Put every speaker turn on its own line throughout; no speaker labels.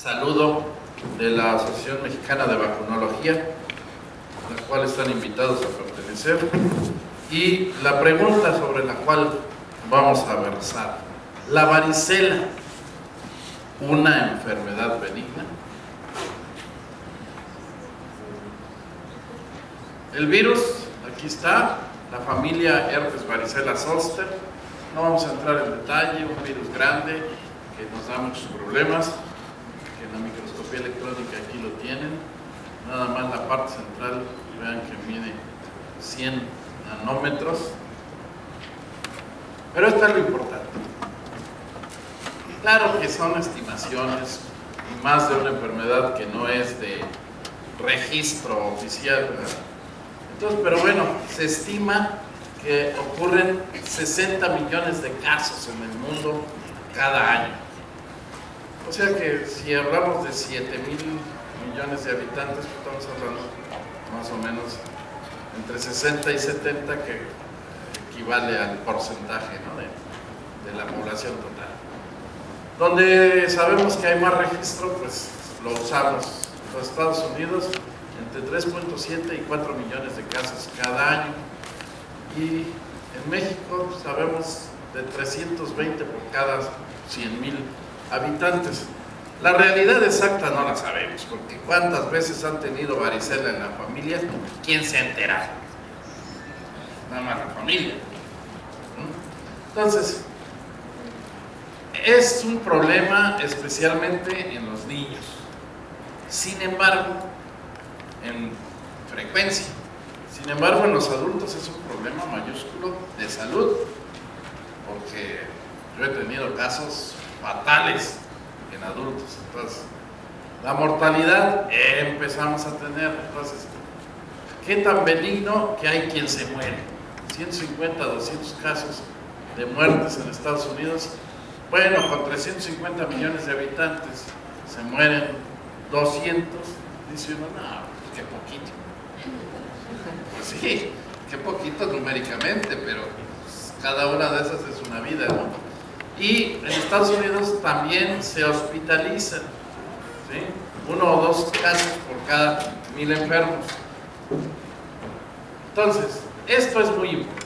saludo de la Asociación Mexicana de Vacunología, a la cual están invitados a pertenecer, y la pregunta sobre la cual vamos a versar: ¿la varicela, una enfermedad benigna? El virus, aquí está, la familia herpes varicela zoster. No vamos a entrar en detalle, un virus grande que nos da muchos problemas, que en la microscopía electrónica aquí lo tienen. Nada más la parte central, vean que mide 100 nanómetros. Pero esto es lo importante. Claro que son estimaciones, y más de una enfermedad que no es de registro oficial, ¿verdad? Entonces, pero bueno, se estima que ocurren 60 millones de casos en el mundo cada año. O sea que si hablamos de 7,000 millones de habitantes, pues estamos hablando más o menos entre 60 y 70, que equivale al porcentaje, ¿no?, de la población total. Donde sabemos que hay más registro, pues lo usamos. Los Estados Unidos, entre 3.7 y 4 millones de casos cada año. Y en México sabemos de 320 por cada 100,000 habitantes. La realidad exacta no la sabemos, porque ¿cuántas veces han tenido varicela en la familia? ¿Quién se entera? Nada más la familia. Entonces, es un problema especialmente en los niños. Sin embargo, en frecuencia. Sin embargo, en los adultos es un problema mayúsculo de salud, porque yo he tenido casos fatales en adultos. Entonces, la mortalidad empezamos a tener. Entonces, ¿qué tan benigno? Que hay quien se muere. 150, 200 casos de muertes en Estados Unidos. Bueno, con 350 millones de habitantes se mueren 200. Dice uno, no, qué poquito. Pues sí, qué poquito numéricamente, pero pues, cada una de esas es una vida, ¿no? Y en Estados Unidos también se hospitalizan, ¿sí?, 1 o 2 casos por cada 1,000 enfermos. Entonces, esto es muy importante.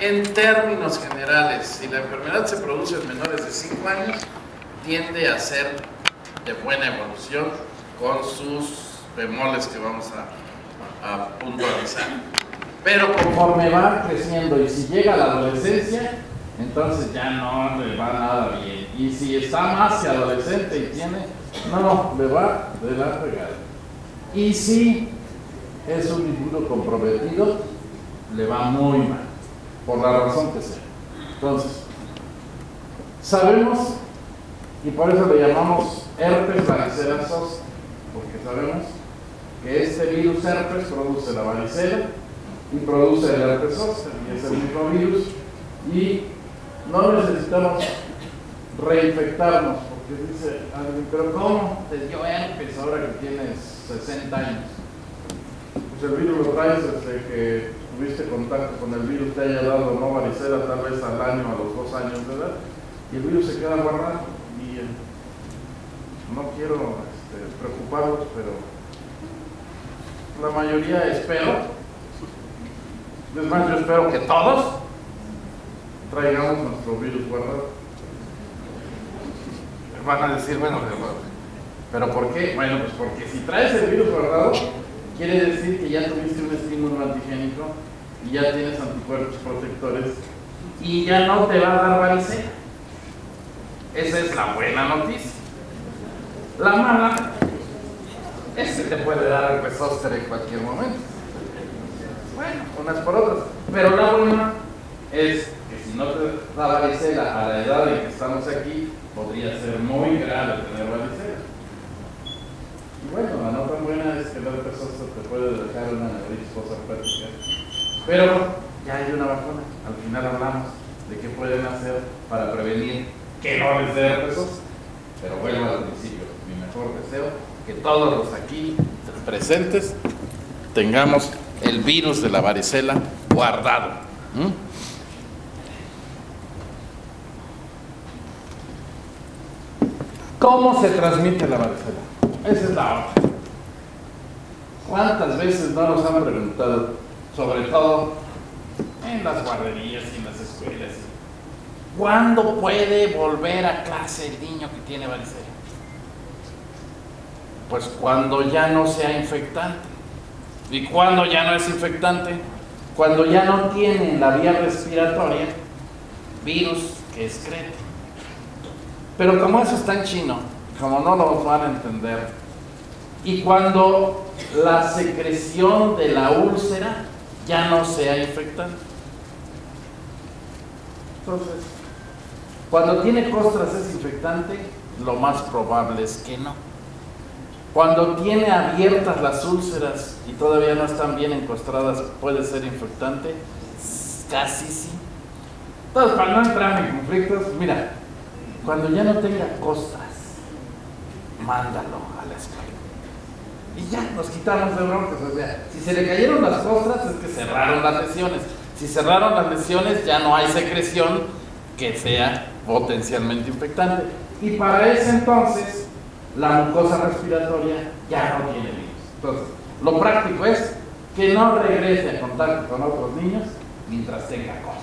En términos generales, si la enfermedad se produce en menores de 5 años, tiende a ser de buena evolución, con sus bemoles que vamos a puntualizar. Pero conforme va creciendo, y si llega a la adolescencia, entonces ya no le va nada bien. Y si está más que adolescente y tiene, no, le va de la fregada. Y si es un individuo comprometido, le va muy mal, por la razón que sea. Entonces, sabemos, y por eso le llamamos herpes varicela zoster, porque sabemos que este virus herpes produce la varicela y produce el herpes zoster, y es el mismo virus, y no necesitamos reinfectarnos, porque dice alguien, pero ¿cómo te dio herpes ahora que tienes 60 años? Pues el virus lo traes desde que tuviste contacto con el virus, te haya dado no varicela tal vez al año, a los 2 años de edad, y el virus se queda guardado. Y no quiero preocuparlos, pero la mayoría, espero, es más, yo espero que todos traigamos nuestro virus guardado. Van a decir, bueno, ¿pero por qué? Bueno, pues porque si traes el virus guardado, quiere decir que ya tuviste un estímulo antigénico y ya tienes anticuerpos protectores y ya no te va a dar varicela. Esa es la buena noticia. La mala es que te puede dar herpes zóster en cualquier momento. Bueno, unas por otras. Pero la buena es que si no te da varicela a la edad en que estamos aquí, podría ser muy grave tener varicela. Y bueno, la no tan buena es que el herpes zóster te puede dejar una neuritis postherpética. Pero ya hay una vacuna. Al final hablamos de qué pueden hacer para prevenir que no les dé herpes zóster. Pero vuelvo al principio, mi mejor deseo, que todos los aquí presentes tengamos el virus de la varicela guardado. ¿Cómo se transmite la varicela? Esa es la otra. ¿Cuántas veces no nos han preguntado, sobre todo en las guarderías y en las escuelas, cuándo puede volver a clase el niño que tiene varicela? Pues cuando ya no sea infectante. ¿Y cuando ya no es infectante? Cuando ya no tiene en la vía respiratoria virus que excreta. Pero como eso está en chino, como no lo van a entender, y cuando la secreción de la úlcera ya no sea infectante. Entonces, cuando tiene costras es infectante, lo más probable es que no. Cuando tiene abiertas las úlceras y todavía no están bien encostradas, ¿puede ser infectante? Casi sí. Entonces, para no entrar en conflictos, mira, cuando ya no tenga costras, mándalo a la escuela. Y ya, nos quitamos de broncas. O sea, si se le cayeron las costras, es que cerraron las lesiones. Si cerraron las lesiones, ya no hay secreción que sea potencialmente infectante. Y para ese entonces, la mucosa respiratoria ya no tiene virus. Entonces, lo práctico es que no regrese a contacto con otros niños mientras tenga costras.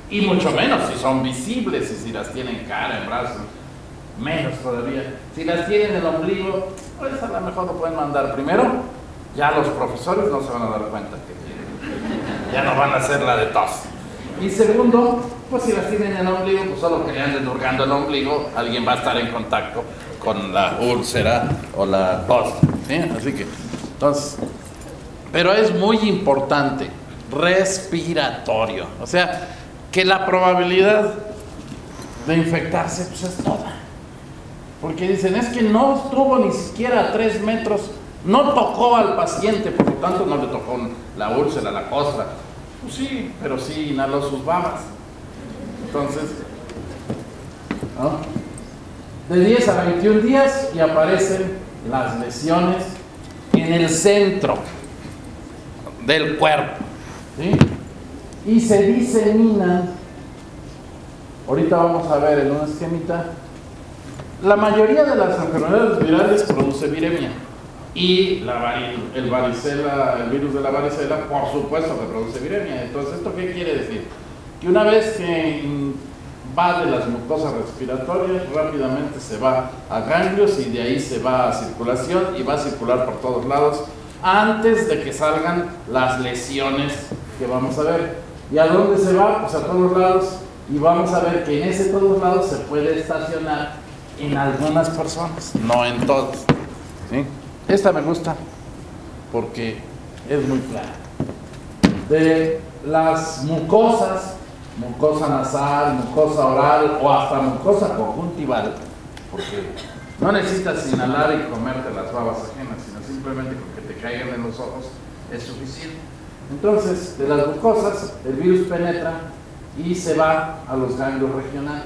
Y mucho menos si son visibles y si las tienen en cara, en brazos, menos todavía. Si las tienen en el ombligo, pues a lo mejor lo pueden mandar. Primero, ya los profesores no se van a dar cuenta que tienen. Ya no van a hacer la de tos. Y segundo, pues si las tienen en el ombligo, pues solo que le anden hurgando el ombligo, alguien va a estar en contacto con la úlcera o la tos. ¿Sí? Así que, entonces, pero es muy importante, respiratorio. O sea, que la probabilidad de infectarse pues es toda. Porque dicen, es que no estuvo ni siquiera a 3 metros, no tocó al paciente, por lo tanto no le tocó la úlcera, la costra. Pues sí, pero sí inhaló sus babas. Entonces, ¿no? De 10 a 21 días y aparecen las lesiones en el centro del cuerpo, ¿sí? Y se diseminan. Ahorita vamos a ver en una esquemita. La mayoría de las enfermedades virales produce viremia. Y el virus de la varicela, por supuesto que produce viremia. Entonces, ¿esto qué quiere decir? Que una vez que invade las mucosas respiratorias, rápidamente se va a ganglios y de ahí se va a circulación y va a circular por todos lados antes de que salgan las lesiones que vamos a ver. ¿Y a dónde se va? Pues a todos lados. Y vamos a ver que en ese todos lados se puede estacionar en algunas personas, no en todas. ¿Sí? Esta me gusta porque es muy clara. De las mucosas, mucosa nasal, mucosa oral o hasta mucosa conjuntival, porque no necesitas inhalar y comerte las babas ajenas, sino simplemente con que te caigan en los ojos es suficiente. Entonces, de las mucosas, el virus penetra y se va a los ganglios regionales.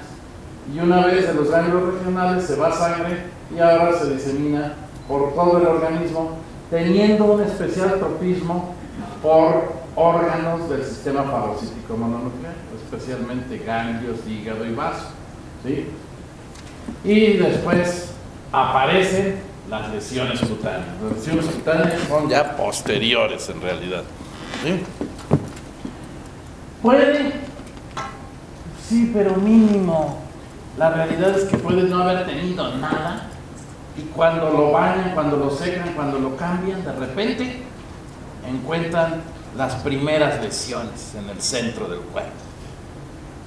Y una vez de los ganglios regionales se va a sangre y ahora se disemina por todo el organismo, teniendo un especial tropismo por órganos del sistema fagocítico mononuclear, especialmente ganglios, hígado y vaso. ¿Sí? Y después aparecen las lesiones cutáneas. Las lesiones cutáneas son ya posteriores en realidad. ¿Sí? Puede, sí, pero mínimo. La realidad es que puede no haber tenido nada y cuando lo bañan, cuando lo secan, cuando lo cambian, de repente encuentran las primeras lesiones en el centro del cuerpo.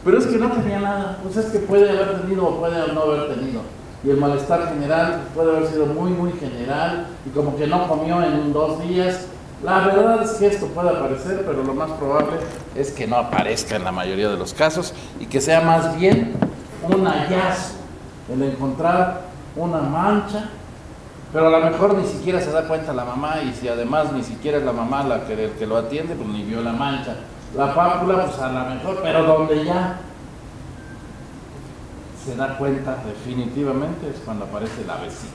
Pero es que no tenía nada, pues es que puede haber tenido o puede no haber tenido. Y el malestar general puede haber sido muy, muy general y como que no comió en 2 días. La verdad es que esto puede aparecer, pero lo más probable es que no aparezca en la mayoría de los casos y que sea más bien un hallazgo, el encontrar una mancha, pero a lo mejor ni siquiera se da cuenta la mamá y si además ni siquiera es la mamá la que lo atiende, pues ni vio la mancha. La pápula, pues a lo mejor, pero donde ya se da cuenta definitivamente es cuando aparece la vesícula.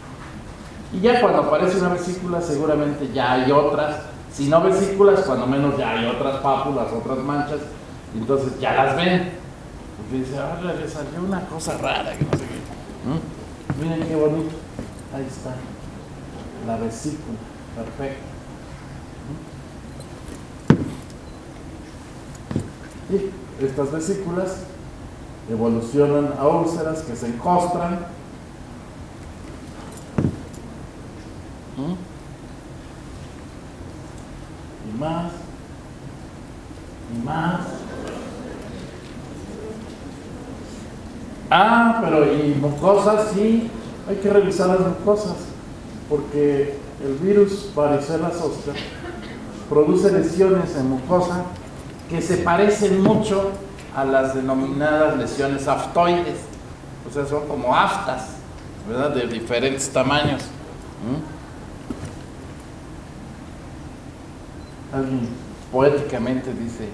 Y ya cuando aparece una vesícula seguramente ya hay otras, si no vesículas, cuando menos ya hay otras pápulas, otras manchas, y entonces ya las ven. Porque dice, ahora le salió una cosa rara, que no sé qué. Miren qué bonito. Ahí está. La vesícula. Perfecto. Y estas vesículas evolucionan a úlceras que se encostran. Y más. Y más. Ah, pero y mucosas, sí, hay que revisar las mucosas, porque el virus varicela zoster produce lesiones en mucosa que se parecen mucho a las denominadas lesiones aftoides, o sea, son como aftas, ¿verdad? De diferentes tamaños. Alguien poéticamente dice,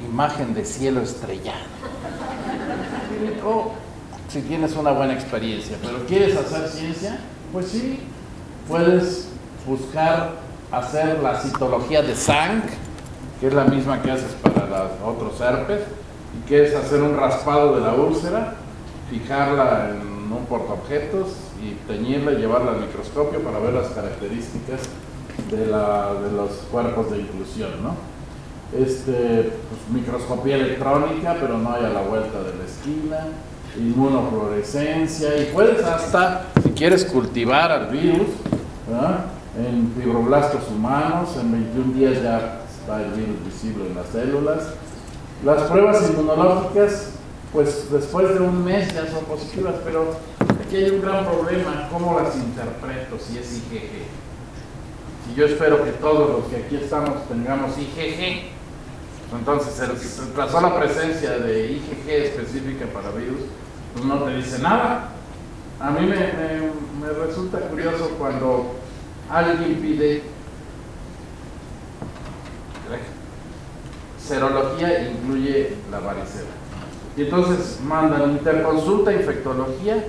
imagen de cielo estrellado. O si tienes una buena experiencia, pero quieres hacer ciencia, pues sí, puedes buscar hacer la citología de Zank, que es la misma que haces para los otros herpes, y que es hacer un raspado de la úlcera, fijarla en un portaobjetos y teñirla y llevarla al microscopio para ver las características de los cuerpos de inclusión, ¿no? Pues, microscopía electrónica, pero no hay a la vuelta de la esquina, inmunofluorescencia, y puedes hasta, si quieres cultivar al virus, ¿verdad? En fibroblastos humanos, en 21 días ya está el virus visible en las células. Las pruebas inmunológicas, pues después de un mes ya son positivas, pero aquí hay un gran problema, ¿cómo las interpreto si es IgG? Y yo espero que todos los que aquí estamos tengamos IgG. Entonces, la sola presencia de IgG específica para virus, pues no te dice nada. A mí me resulta curioso cuando alguien pide serología e incluye la varicela. Y entonces mandan interconsulta infectología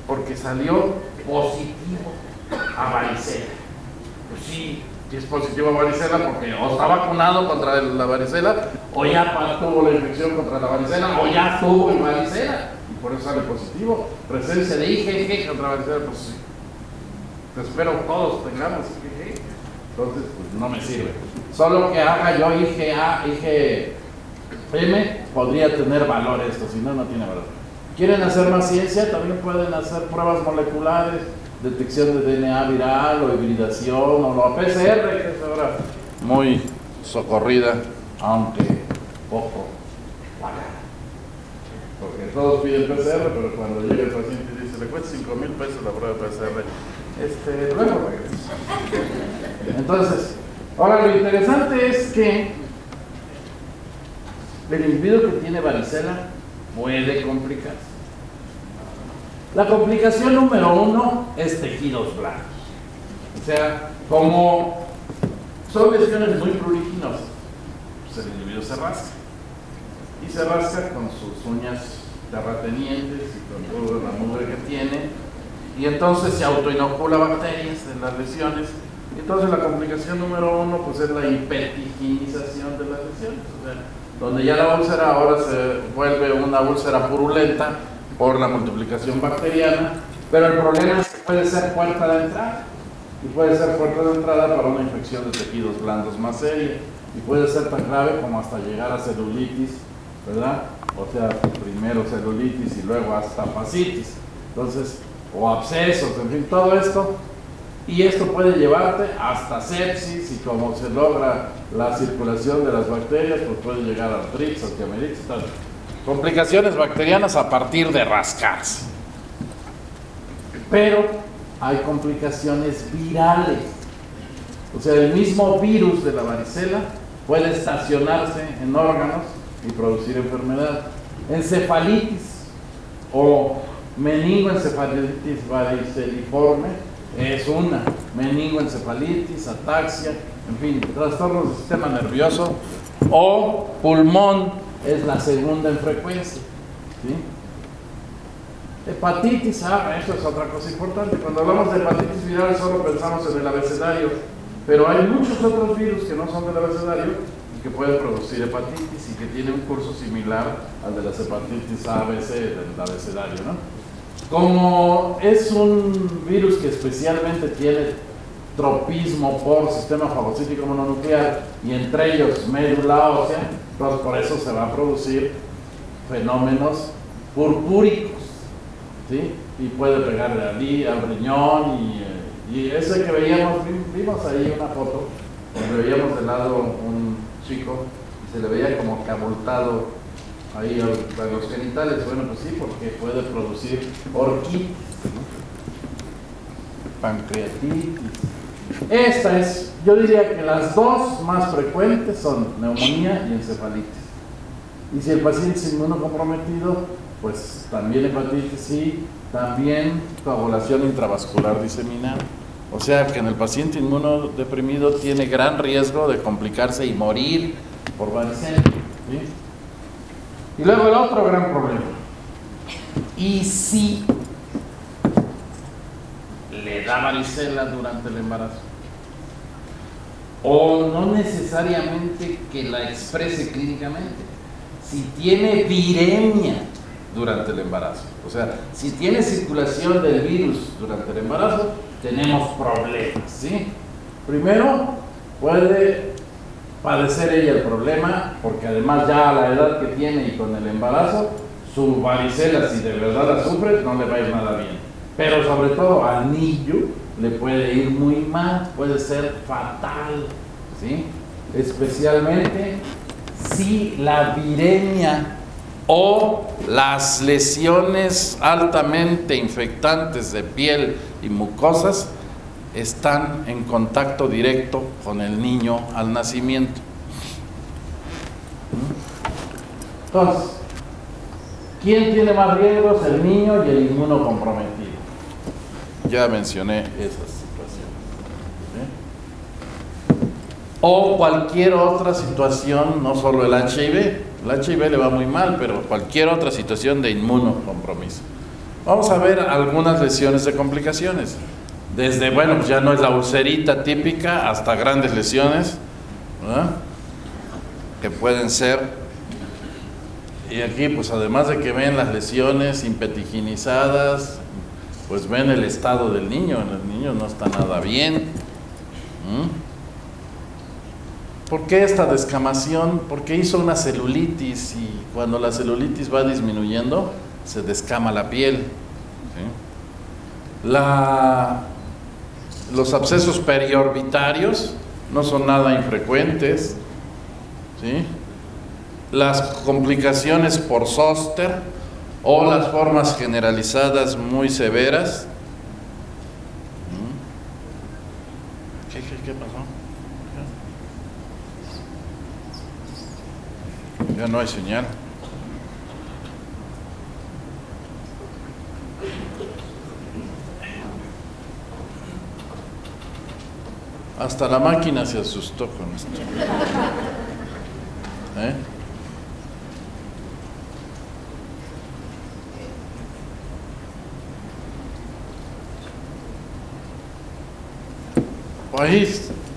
porque salió positivo a varicela. Pues sí, es positivo a varicela porque o está vacunado contra la varicela o ya tuvo la infección contra la varicela o ya tuvo el varicela y por eso sale positivo. Presencia de IgG contra varicela, pues sí. Espero todos tengamos IgG, entonces pues no me sirve. Solo que haga yo IgA, IgM podría tener valor esto, si no, no tiene valor. ¿Quieren hacer más ciencia? También pueden hacer pruebas moleculares, detección de DNA viral o hibridación o la PCR, que es ahora muy socorrida, aunque poco pagada. Porque todos piden PCR, pero cuando llega el paciente y dice, le cuesta $5,000 la prueba de PCR, luego regresa. Entonces, ahora lo interesante es que el individuo que tiene varicela puede complicarse. La complicación número 1 es tejidos blancos. O sea, como son lesiones muy pruriginosas, pues el individuo se rasca. Y se rasca con sus uñas terratenientes y con toda la mugre que tiene. Y entonces se autoinocula bacterias en las lesiones. Y entonces la complicación número 1 pues es la hipertiginización de las lesiones. O sea, donde ya la úlcera ahora se vuelve una úlcera purulenta por la multiplicación bacteriana, pero el problema es que puede ser puerta de entrada, y puede ser puerta de entrada para una infección de tejidos blandos más seria, y puede ser tan grave como hasta llegar a celulitis, ¿verdad? O sea, primero celulitis y luego hasta fascitis, entonces, o abscesos, en fin, todo esto, y esto puede llevarte hasta sepsis, y como se logra la circulación de las bacterias, pues puede llegar a artritis, osteomelitis, tal. Complicaciones bacterianas a partir de rascarse. Pero hay complicaciones virales. O sea, el mismo virus de la varicela puede estacionarse en órganos y producir enfermedad. Encefalitis o meningoencefalitis variceliforme es una. Meningoencefalitis, ataxia, en fin, trastornos del sistema nervioso o pulmón es la segunda en frecuencia, ¿sí? Hepatitis, eso es otra cosa importante. Cuando hablamos de hepatitis viral solo pensamos en el abecedario, pero hay muchos otros virus que no son del abecedario y que pueden producir hepatitis y que tienen un curso similar al de las hepatitis A, B, C del abecedario, ¿no?
Como es un virus que especialmente tiene tropismo por sistema fagocítico mononuclear y entre ellos médula ósea, entonces por eso se va a producir fenómenos purpúricos, ¿sí? Y puede pegarle al riñón y ese que veíamos, vimos ahí una foto donde veíamos de lado un chico y se le veía como que abultado ahí a los genitales. Bueno, pues sí, porque puede producir orquitis, pancreatitis. Esta es, yo diría que las dos más frecuentes son neumonía y encefalitis. Y si el paciente es inmunocomprometido, pues también hepatitis y también coagulación intravascular diseminada. O sea que en el paciente inmunodeprimido tiene gran riesgo de complicarse y morir por varicela, ¿sí? Y luego el otro gran problema. ¿Y si le da varicela durante el embarazo? O no necesariamente que la exprese clínicamente. Si tiene viremia durante el embarazo, o sea, si tiene circulación del virus durante el embarazo, tenemos problemas, ¿sí? Primero, puede padecer ella el problema, porque además ya a la edad que tiene y con el embarazo, su varicela, si de verdad la sufre, no le va a ir nada bien. Pero sobre todo al niño le puede ir muy mal, puede ser fatal, ¿sí? Especialmente si la viremia o las lesiones altamente infectantes de piel y mucosas están en contacto directo con el niño al nacimiento. Entonces, ¿quién tiene más riesgos? El niño y el inmunocomprometido. Ya mencioné esas situaciones, ¿sí? O cualquier otra situación, no solo el HIV. El HIV le va muy mal, pero cualquier otra situación de inmunocompromiso. Vamos a ver algunas lesiones de complicaciones. Desde, bueno, pues ya no es la ulcerita típica, hasta grandes lesiones, ¿verdad? Que pueden ser, y aquí pues además de que ven las lesiones impetiginizadas, pues ven el estado del niño. El niño no está nada bien. ¿Por qué esta descamación? Porque hizo una celulitis y cuando la celulitis va disminuyendo, se descama la piel, ¿sí? Los abscesos periorbitarios no son nada infrecuentes, ¿sí? Las complicaciones por zóster o las formas generalizadas muy severas. ¿Qué pasó? Ya no hay señal. Hasta la máquina se asustó con esto. Ahí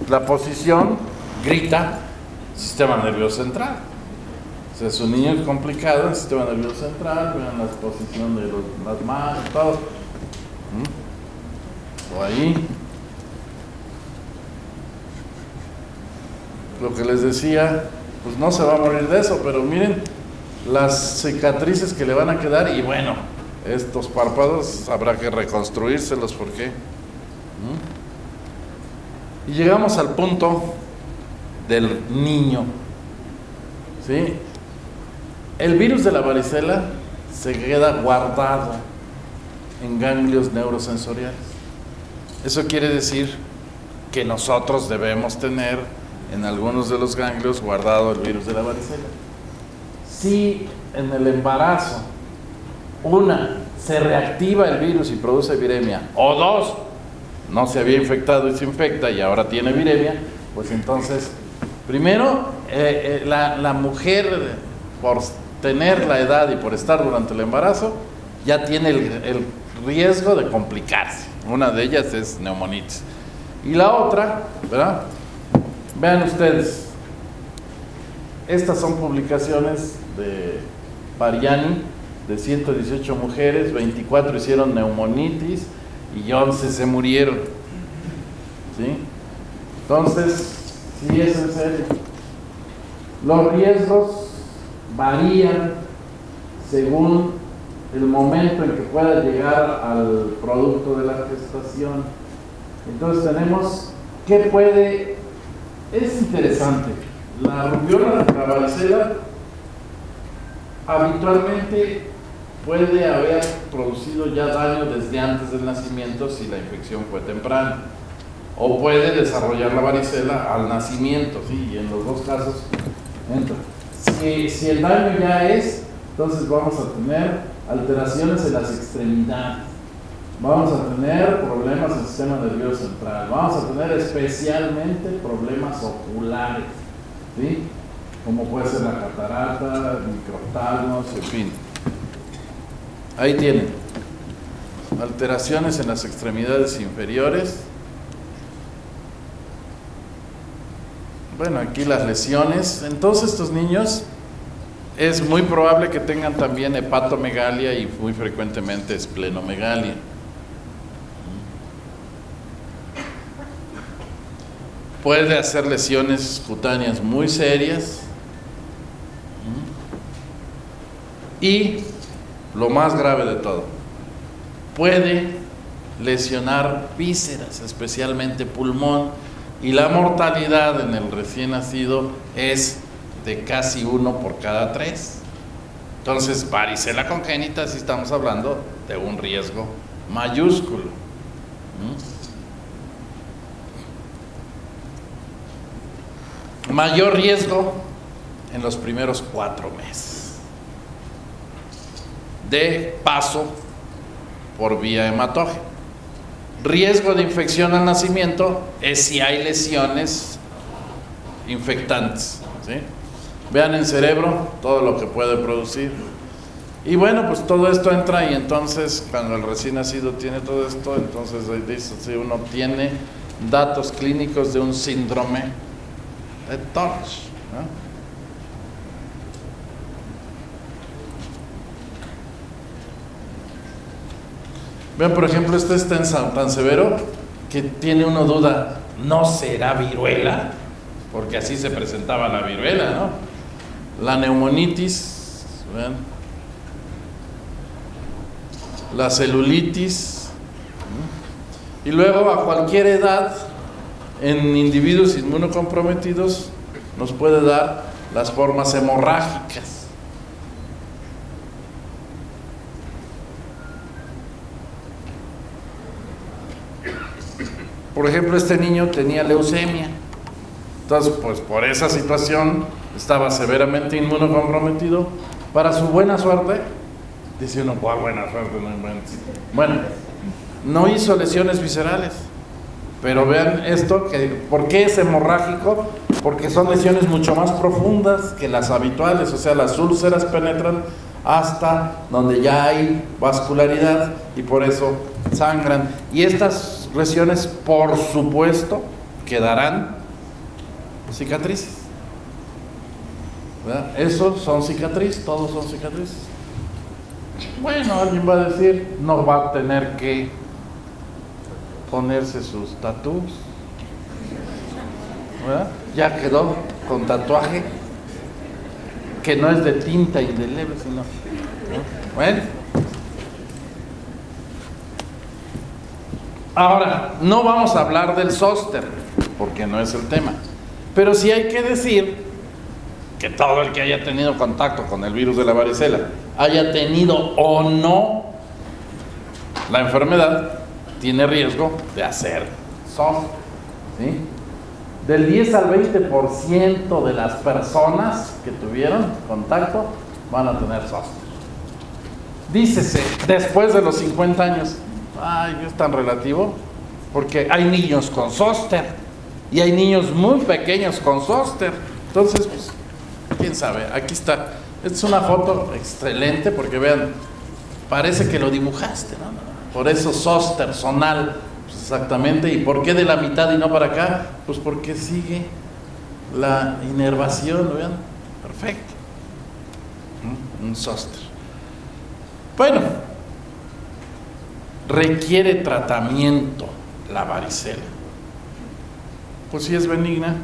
la posición grita sistema nervioso central. O sea, su niño es complicado, el sistema nervioso central, vean la posición de las manos, todo. O ahí. Lo que les decía, pues no se va a morir de eso, pero miren las cicatrices que le van a quedar y bueno, estos párpados habrá que reconstruírselos porque. Y llegamos al punto del niño, ¿sí? El virus de la varicela se queda guardado en ganglios neurosensoriales. Eso quiere decir que nosotros debemos tener en algunos de los ganglios guardado el virus de la varicela. Si en el embarazo, se reactiva el virus y produce viremia, o dos, no se había infectado y se infecta y ahora tiene viremia, pues entonces, primero, la mujer, por tener la edad y por estar durante el embarazo, ya tiene el riesgo de complicarse. Una de ellas es neumonitis. Y la otra, ¿verdad? Vean ustedes, estas son publicaciones de Pariani de 118 mujeres, 24 hicieron neumonitis y 11 se murieron. ¿Sí? Entonces, sí es en serio. Los riesgos varían según el momento en que pueda llegar al producto de la gestación. Entonces tenemos que puede, es interesante, la rubiola, la varicela, habitualmente puede haber producido ya daño desde antes del nacimiento si la infección fue temprana, o puede desarrollar la varicela al nacimiento, ¿sí? Y en los dos casos entra. Si el daño ya es, entonces vamos a tener alteraciones en las extremidades, vamos a tener problemas en el sistema nervioso central, vamos a tener especialmente problemas oculares, ¿sí? Como puede ser la catarata, microftalmos, en fin. Ahí tienen alteraciones en las extremidades inferiores. Bueno, aquí las lesiones. Entonces estos niños es muy probable que tengan también hepatomegalia y muy frecuentemente esplenomegalia. Puede hacer lesiones cutáneas muy serias. Y lo más grave de todo, puede lesionar vísceras, especialmente pulmón, y la mortalidad en el recién nacido es de casi 1 por cada 3. Entonces, varicela congénita, si estamos hablando de un riesgo mayúsculo. Mayor riesgo en los primeros 4 meses de paso por vía hematógena. Riesgo de infección al nacimiento es si hay lesiones infectantes, ¿sí? Vean en cerebro todo lo que puede producir. Y bueno, pues todo esto entra, y entonces cuando el recién nacido tiene todo esto, entonces dice, si uno tiene datos clínicos de un síndrome de Torch, ¿no? Vean, por ejemplo, este es tan severo que tiene uno duda, ¿no será viruela? Porque así se presentaba la viruela, ¿no? La neumonitis, vean, la celulitis, y luego a cualquier edad, en individuos inmunocomprometidos, nos puede dar las formas hemorrágicas. Por ejemplo, este niño tenía leucemia. Entonces, pues por esa situación estaba severamente inmunocomprometido. Para su buena suerte, dice uno, ¿cuál buena suerte? No inventes. Bueno, no hizo lesiones viscerales. Pero vean esto, ¿por qué es hemorrágico? Porque son lesiones mucho más profundas que las habituales. O sea, las úlceras penetran hasta donde ya hay vascularidad y por eso sangran. Y estas lesiones, por supuesto, quedarán cicatrices, ¿verdad? Esos son cicatrices, todos son cicatrices. Bueno, alguien va a decir, no va a tener que ponerse sus tatús, ¿verdad? Ya quedó con tatuaje que no es de tinta indeleble, sino, ¿no? Bueno, ahora no vamos a hablar del zóster porque no es el tema, pero sí hay que decir que todo el que haya tenido contacto con el virus de la varicela, haya tenido o no la enfermedad, tiene riesgo de hacer zóster, ¿sí? Del 10 al 20% de las personas que tuvieron contacto van a tener zóster. Dícese, después de los 50 años, ay, es tan relativo, porque hay niños con zóster y hay niños muy pequeños con zóster. Entonces, pues, quién sabe. Aquí está. Esta es una foto excelente porque vean, parece que lo dibujaste, ¿no? Por eso zóster, zonal, pues exactamente. ¿Y por qué de la mitad y no para acá? Pues porque sigue la inervación, vean, perfecto. Un zóster. Bueno, requiere tratamiento la varicela. Pues si es benigna,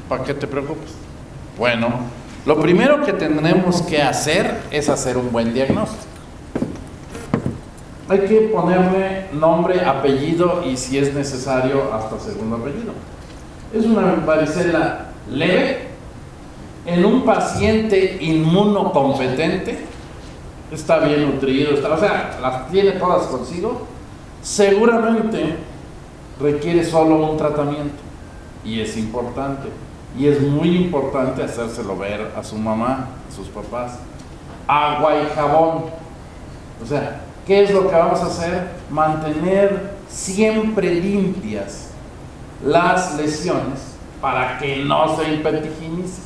¿para qué te preocupas? Bueno, lo primero que tenemos que hacer es hacer un buen diagnóstico. Hay que ponerle nombre, apellido y, si es necesario, hasta segundo apellido. Es una varicela leve en un paciente inmunocompetente, está bien nutrido, o sea, las tiene todas consigo, seguramente requiere solo un tratamiento, y es importante, y es muy importante hacérselo ver a su mamá, a sus papás. Agua y jabón. O sea, ¿qué es lo que vamos a hacer? Mantener siempre limpias las lesiones para que no se impetiginicen.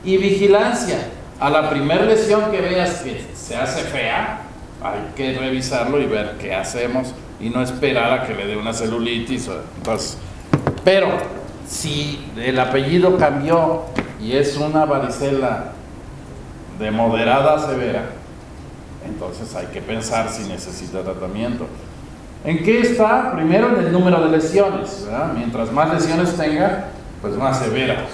Y vigilancia. A la primera lesión que veas que se hace fea, hay que revisarlo y ver qué hacemos y no esperar a que le dé una celulitis. Entonces, pero si el apellido cambió y es una varicela de moderada a severa, entonces hay que pensar si necesita tratamiento. ¿En qué está? Primero, en el número de lesiones, ¿verdad? Mientras más lesiones tenga, pues más severa.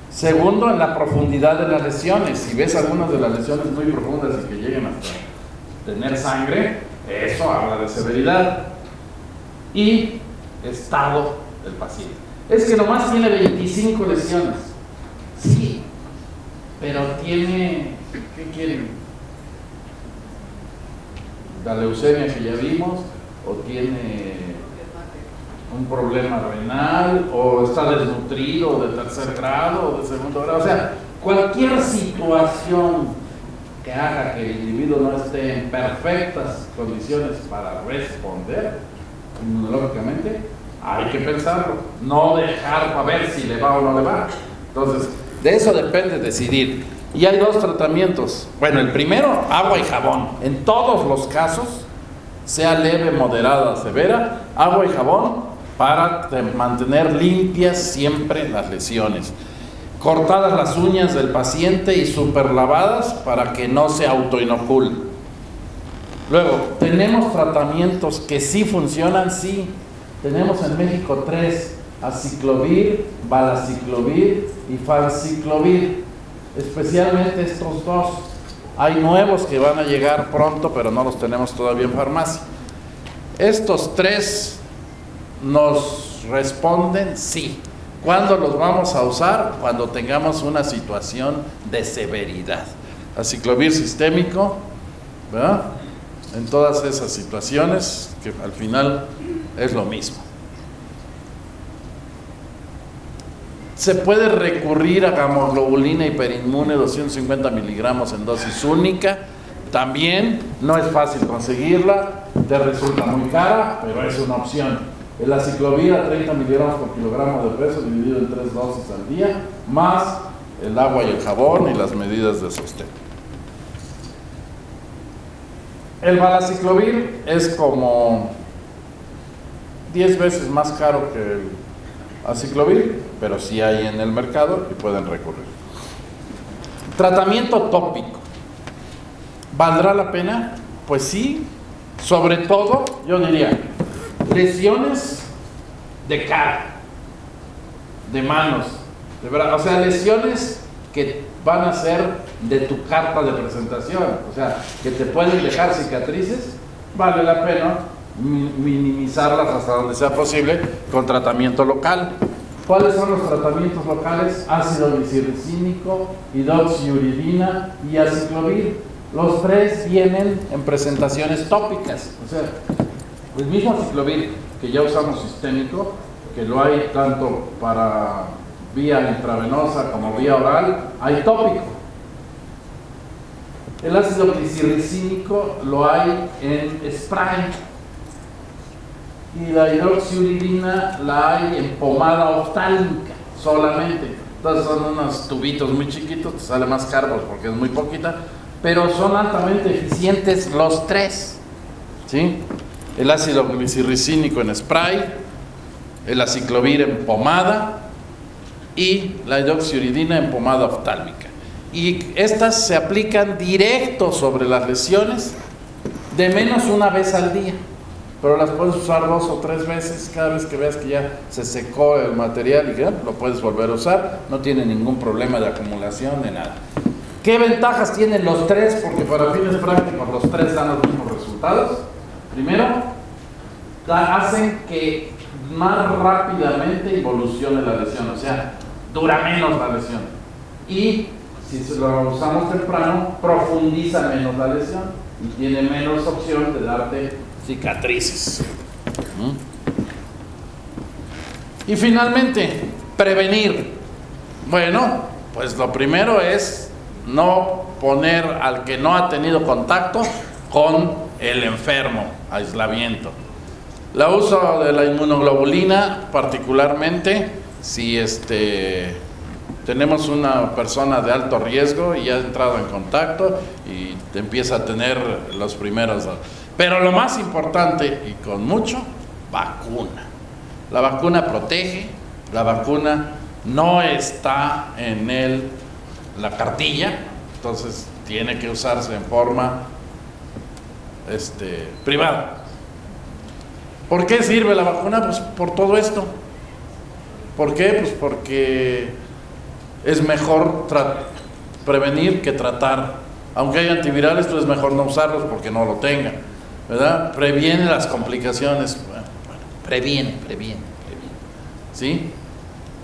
Segundo, en la profundidad de las lesiones. Si ves algunas de las lesiones muy profundas y que lleguen hasta tener sangre, eso habla de severidad. Y estado del paciente. Es que nomás tiene 25 lesiones. Sí, pero tiene, ¿qué quieren? La leucemia que ya vimos, o tiene un problema renal, o está desnutrido, de tercer grado, o de segundo grado. O sea, cualquier situación que haga que el individuo no esté en perfectas condiciones para responder inmunológicamente, hay que pensarlo, no dejar para ver si le va o no le va. Entonces, de eso depende decidir. Y hay dos tratamientos. Bueno, el primero, agua y jabón. En todos los casos, sea leve, moderada, severa, agua y jabón para mantener limpias siempre las lesiones. Cortadas las uñas del paciente y super lavadas para que no se autoinocule. Luego, tenemos tratamientos que sí funcionan, sí. Tenemos en México 3, aciclovir, valaciclovir y falciclovir. Especialmente estos dos. Hay nuevos que van a llegar pronto, pero no los tenemos todavía en farmacia. Estos 3 nos responden sí. ¿Cuándo los vamos a usar? Cuando tengamos una situación de severidad. Aciclovir sistémico, ¿verdad? En todas esas situaciones, que al final es lo mismo. Se puede recurrir a gamoglobulina hiperinmune 250 miligramos en dosis única. También no es fácil conseguirla, te resulta muy cara, pero es una opción. El aciclovir a 30 miligramos por kilogramo de peso dividido en 3 dosis al día, más el agua y el jabón y las medidas de sostén. El valaciclovir es como 10 veces más caro que el aciclovir, pero sí hay en el mercado y pueden recurrir. Tratamiento tópico. ¿Valdrá la pena? Pues sí. Sobre todo, yo diría, lesiones de cara, de manos, de brazos, o sea, lesiones que van a ser de tu carta de presentación, o sea, que te pueden dejar cicatrices, vale la pena minimizarlas hasta donde sea posible con tratamiento local. ¿Cuáles son los tratamientos locales? Ácido glicirricínico, hidroxiuridina y aciclovir. Los 3 vienen en presentaciones tópicas, o sea, el mismo aciclovir que ya usamos sistémico, que lo hay tanto para vía intravenosa como vía oral, hay tópico. El ácido glicirricínico lo hay en spray. Y la hidroxiuridina la hay en pomada oftálmica solamente. Entonces son unos tubitos muy chiquitos, te sale más caro porque es muy poquita, pero son altamente eficientes los 3. ¿Sí? El ácido glicirricínico en spray, el aciclovir en pomada y la hidroxiuridina en pomada oftálmica. y estas se aplican directo sobre las lesiones de menos una vez al día, pero las puedes usar 2 o 3 veces. Cada vez que veas que ya se secó el material y ya lo puedes volver a usar, no tiene ningún problema de acumulación de nada. ¿Qué ventajas tienen los tres? Porque para fines prácticos los tres dan los mismos resultados. Primero, hacen que más rápidamente evolucione la lesión, o sea, dura menos la lesión. Y si lo usamos temprano, profundiza menos la lesión y tiene menos opción de darte cicatrices. Y finalmente, prevenir. Bueno, pues lo primero es no poner al que no ha tenido contacto con el enfermo, aislamiento. La uso de la inmunoglobulina, particularmente si tenemos una persona de alto riesgo y ha entrado en contacto y empieza a tener los primeros. Pero lo más importante, y con mucho, vacuna. La vacuna protege, la vacuna no está en la cartilla, entonces tiene que usarse en forma privada. ¿Por qué sirve la vacuna? Pues por todo esto. ¿Por qué? Pues porque es mejor prevenir que tratar. Aunque hay antivirales, pues es mejor no usarlos porque no lo tengan, ¿verdad? Previene las complicaciones. Bueno, previene. ¿Sí?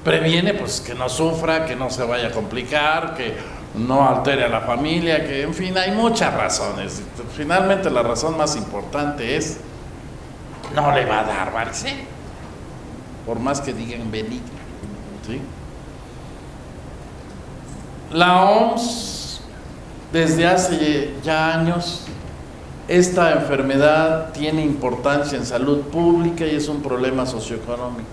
Previene pues que no sufra, que no se vaya a complicar, que no altere a la familia, que en fin, hay muchas razones. Finalmente la razón más importante es: no le va a dar varicela, por más que digan benigno, ¿sí? La OMS, desde hace ya años, esta enfermedad tiene importancia en salud pública y es un problema socioeconómico.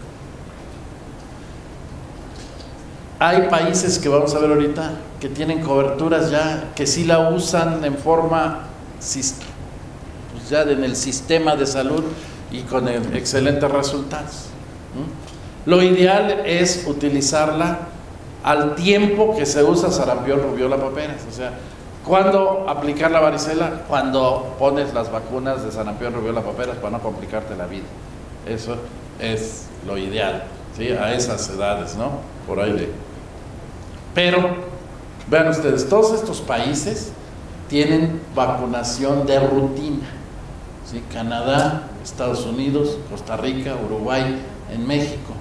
Hay países que vamos a ver ahorita que tienen coberturas ya, que sí la usan en forma, pues ya en el sistema de salud y con excelentes resultados. Lo ideal es utilizarla al tiempo que se usa sarampión, rubiola, paperas. O sea, ¿cuándo aplicar la varicela? Cuando pones las vacunas de sarampión, rubiola, paperas, para no complicarte la vida. Eso es lo ideal, ¿sí? A esas edades, ¿no? Por ahí Pero, vean ustedes, todos estos países tienen vacunación de rutina, ¿sí? Canadá, Estados Unidos, Costa Rica, Uruguay, en México.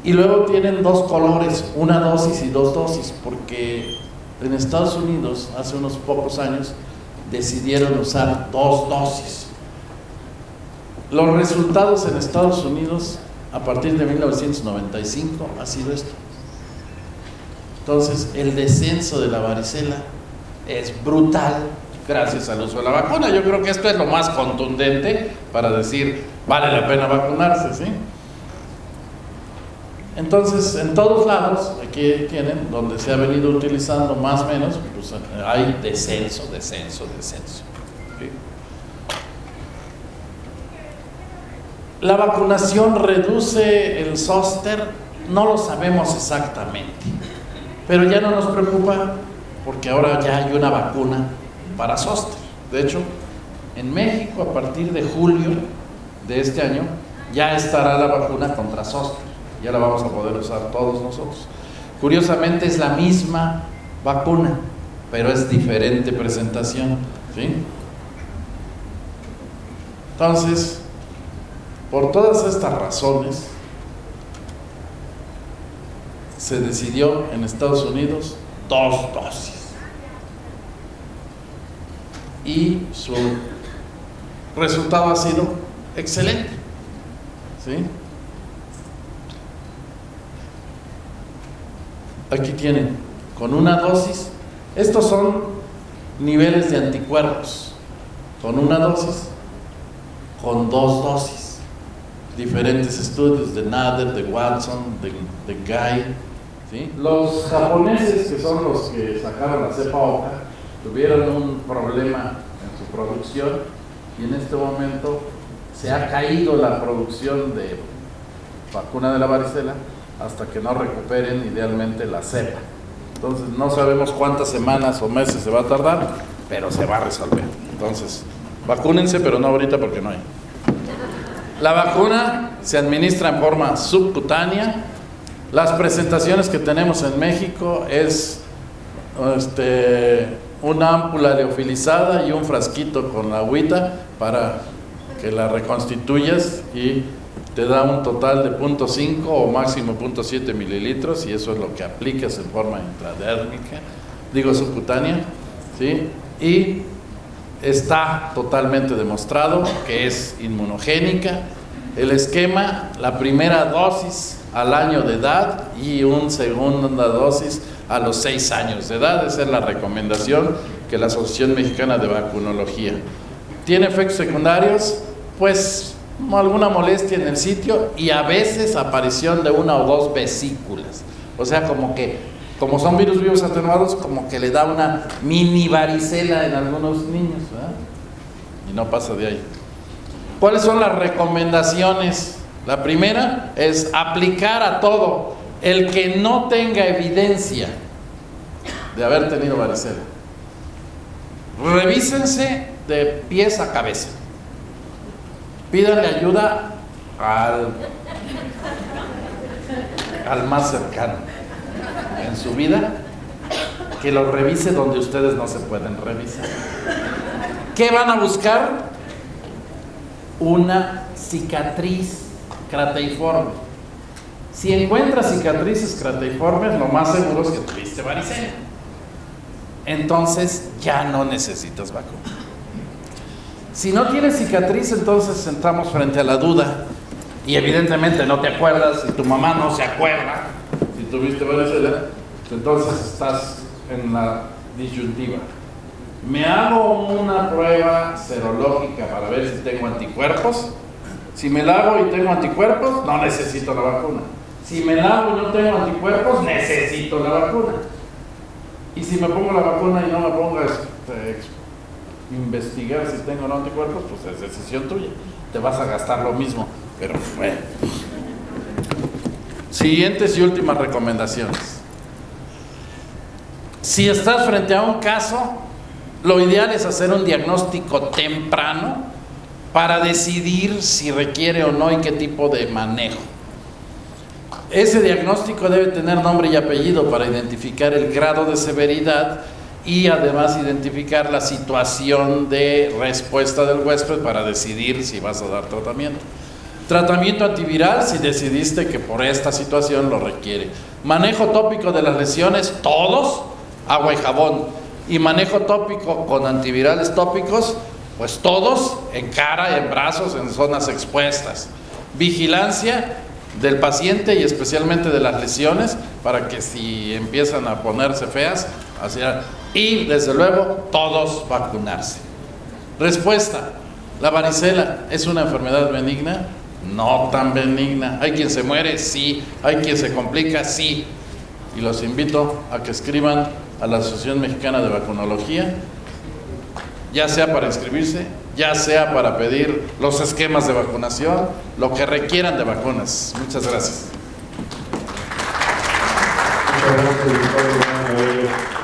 Y luego tienen 2 colores, 1 dosis y 2 dosis, porque en Estados Unidos, hace unos pocos años, decidieron usar 2 dosis. Los resultados en Estados Unidos, a partir de 1995, ha sido esto. Entonces, el descenso de la varicela es brutal gracias al uso de la vacuna. Yo creo que esto es lo más contundente para decir, vale la pena vacunarse, ¿sí? Entonces, en todos lados, aquí tienen, donde se ha venido utilizando más o menos, pues hay descenso. ¿Sí? La vacunación reduce el zóster, no lo sabemos exactamente, pero ya no nos preocupa porque ahora ya hay una vacuna para zóster. De hecho, en México, a partir de julio de este año, ya estará la vacuna contra zóster. Ya la vamos a poder usar todos nosotros. Curiosamente es la misma vacuna, pero es diferente presentación, ¿sí? Entonces, por todas estas razones, se decidió en Estados Unidos 2 dosis. Y su resultado ha sido excelente, ¿sí? Aquí tienen, con 1 dosis, estos son niveles de anticuerpos, con 1 dosis, con 2 dosis, diferentes estudios de Nader, de Watson, de Guy, ¿sí? Los japoneses, que son los que sacaron la cepa Oka, tuvieron un problema en su producción y en este momento se ha caído la producción de vacuna de la varicela hasta que no recuperen idealmente la cepa. Entonces no sabemos cuántas semanas o meses se va a tardar, pero se va a resolver. Entonces, vacúnense, pero no ahorita porque no hay. La vacuna se administra en forma subcutánea. Las presentaciones que tenemos en México es una ámpula leofilizada y un frasquito con agüita para que la reconstituyas y te da un total de 0.5 o máximo 0.7 mililitros, y eso es lo que aplicas en forma intradérmica, subcutánea, ¿sí? Y está totalmente demostrado que es inmunogénica. El esquema, la primera dosis al año de edad y una segunda dosis a los 6 años de edad. Esa es la recomendación que la Asociación Mexicana de Vacunología. ¿Tiene efectos secundarios? Pues alguna molestia en el sitio y a veces aparición de 1 o 2 vesículas. O sea, como son virus vivos atenuados, como que le da una mini varicela en algunos niños, ¿verdad? Y no pasa de ahí. ¿Cuáles son las recomendaciones? La primera es aplicar a todo el que no tenga evidencia de haber tenido varicela. Revísense de pies a cabeza. Pídanle ayuda al más cercano en su vida, que lo revise donde ustedes no se pueden revisar. ¿Qué van a buscar? Una cicatriz crateiforme. Si encuentras cicatrices crateiformes, lo más seguro es que tuviste varicela. Entonces ya no necesitas vacuna. Si no tienes cicatriz, entonces entramos frente a la duda. Y evidentemente no te acuerdas, y tu mamá no se acuerda si tuviste varicela, entonces estás en la disyuntiva. ¿Me hago una prueba serológica para ver si tengo anticuerpos? Si me la hago y tengo anticuerpos, no necesito la vacuna. Si me la hago y no tengo anticuerpos, necesito la vacuna. Y si me pongo la vacuna y no me pongo a investigar si tengo o no anticuerpos, pues es decisión tuya. Te vas a gastar lo mismo, pero bueno. Siguientes y últimas recomendaciones. Si estás frente a un caso, lo ideal es hacer un diagnóstico temprano para decidir si requiere o no y qué tipo de manejo. Ese diagnóstico debe tener nombre y apellido para identificar el grado de severidad y además identificar la situación de respuesta del huésped para decidir si vas a dar tratamiento. Tratamiento antiviral si decidiste que por esta situación lo requiere. Manejo tópico de las lesiones, todos, agua y jabón. Y manejo tópico con antivirales tópicos, pues todos, en cara, en brazos, en zonas expuestas. Vigilancia del paciente y especialmente de las lesiones para que si empiezan a ponerse feas, y desde luego todos vacunarse. Respuesta: ¿la varicela es una enfermedad benigna? No tan benigna. ¿Hay quien se muere? Sí. ¿Hay quien se complica? Sí. Y los invito a que escriban a la Asociación Mexicana de Vacunología, ya sea para inscribirse, ya sea para pedir los esquemas de vacunación, lo que requieran de vacunas. Muchas gracias.
Muchas gracias, doctor.